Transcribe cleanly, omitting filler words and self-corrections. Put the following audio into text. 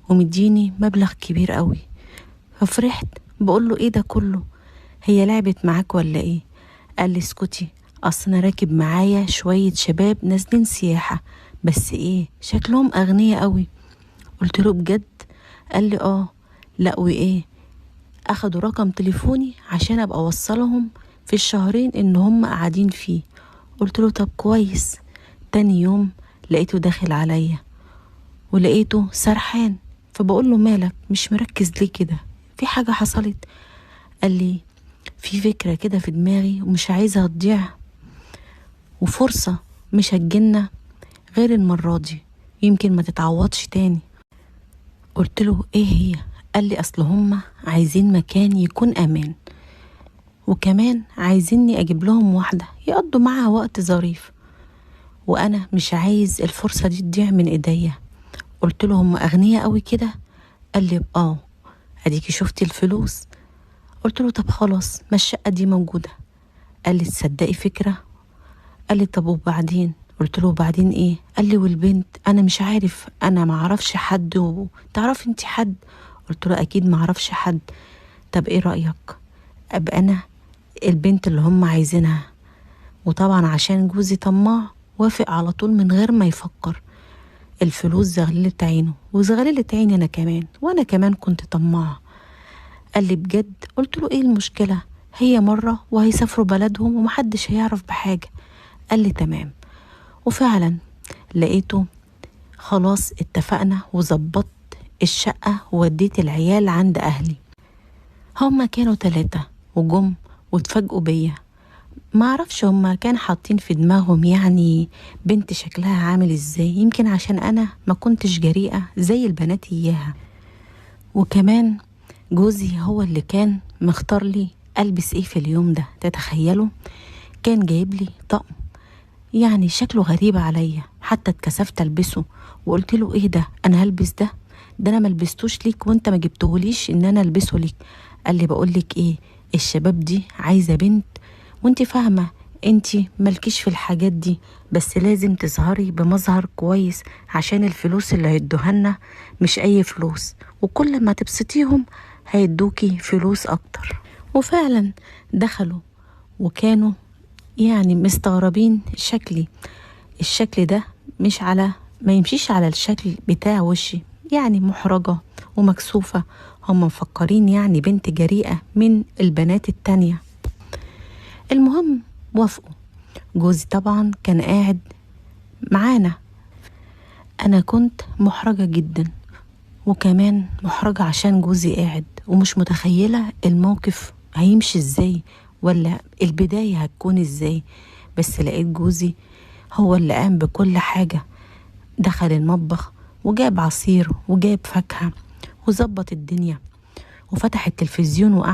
ومديني مبلغ كبير قوي. ففرحت بقول له ايه ده كله، هي لعبت معاك ولا ايه؟ قال لي اسكتي، اصل انا راكب معايا شوية شباب نازلين سياحة، بس ايه شكلهم اغنياء قوي. قلت له بجد؟ قال لي اه. لا وايه؟ اخدوا رقم تليفوني عشان ابقى اوصلهم في الشهرين ان هم قاعدين فيه. قلت له طب كويس. تاني يوم لقيته داخل عليا ولقيته سرحان، فبقول له مالك مش مركز ليه كده، في حاجة حصلت؟ قال لي في فكرة كده في دماغي ومش عايزها تضيع، وفرصة مش هتجيلنا غير المرة دي، يمكن ما تتعوضش تاني. قلت له ايه هي؟ قال لي اصل هما عايزين مكان يكون امان، وكمان عايزيني اجيب لهم واحدة يقضوا معاها وقت ظريف، وانا مش عايز الفرصة دي تضيع من ايديا. قلت له هم اغنياء قوي كده؟ قال لي اه. اديكي شفتي الفلوس. قلت له طب خلاص، ما الشقة دي موجودة. قال لي تصدقي فكرة. قال لي طب وبعدين؟ قلت له وبعدين ايه؟ قال لي والبنت انا مش عارف، انا ما اعرفش حد تعرفي انت حد؟ قلت له اكيد ما اعرفش حد. طب ايه رأيك ابقى انا البنت اللي هم عايزينها؟ وطبعا عشان جوزي طماع وافق على طول من غير ما يفكر. الفلوس زغللت عينه وزغللت عيني انا كمان، وانا كمان كنت طماعة. قال لي بجد؟ قلت له ايه المشكلة، هي مرة وهيسافروا بلدهم ومحدش هيعرف بحاجة. قال لي تمام. وفعلا لقيته خلاص اتفقنا وظبطت الشقة ووديت العيال عند اهلي. هما كانوا 3 وجم واتفاجئوا بيا. ما اعرفش هما كان حاطين في دماغهم يعني بنت شكلها عامل ازاي، يمكن عشان انا ما كنتش جريئة زي البنات اياها. وكمان جوزي هو اللي كان مختار لي البس ايه في اليوم ده. تتخيلوا؟ كان جايب لي طقم يعني شكله غريب عليا، حتى اتكسفت البسه وقلت له ايه ده، انا هلبس ده؟ ده انا ما لبستوش ليك وانت ما جبتهوليش ان انا البسه ليك. قال لي بقول لك ايه، الشباب دي عايزه بنت، وانت فاهمه انت مالكيش في الحاجات دي، بس لازم تظهري بمظهر كويس عشان الفلوس اللي هيدوهالنا مش اي فلوس، وكل ما تبسطيهم هيدوكي فلوس اكتر. وفعلا دخلوا وكانوا يعني مستغربين شكلي. الشكل ده مش على ما يمشيش على الشكل بتاع وشي، يعني محرجة ومكسوفة. هم مفكرين يعني بنت جريئة من البنات التانية. المهم وافقوا. جوزي طبعا كان قاعد معانا. انا كنت محرجة جدا، وكمان محرجة عشان جوزي قاعد ومش متخيلة الموقف هيمشي ازاي ولا البداية هتكون ازاي. بس لقيت جوزي هو اللي قام بكل حاجة، دخل المطبخ وجاب عصير وجاب فاكهة وظبط الدنيا وفتح التلفزيون وقعد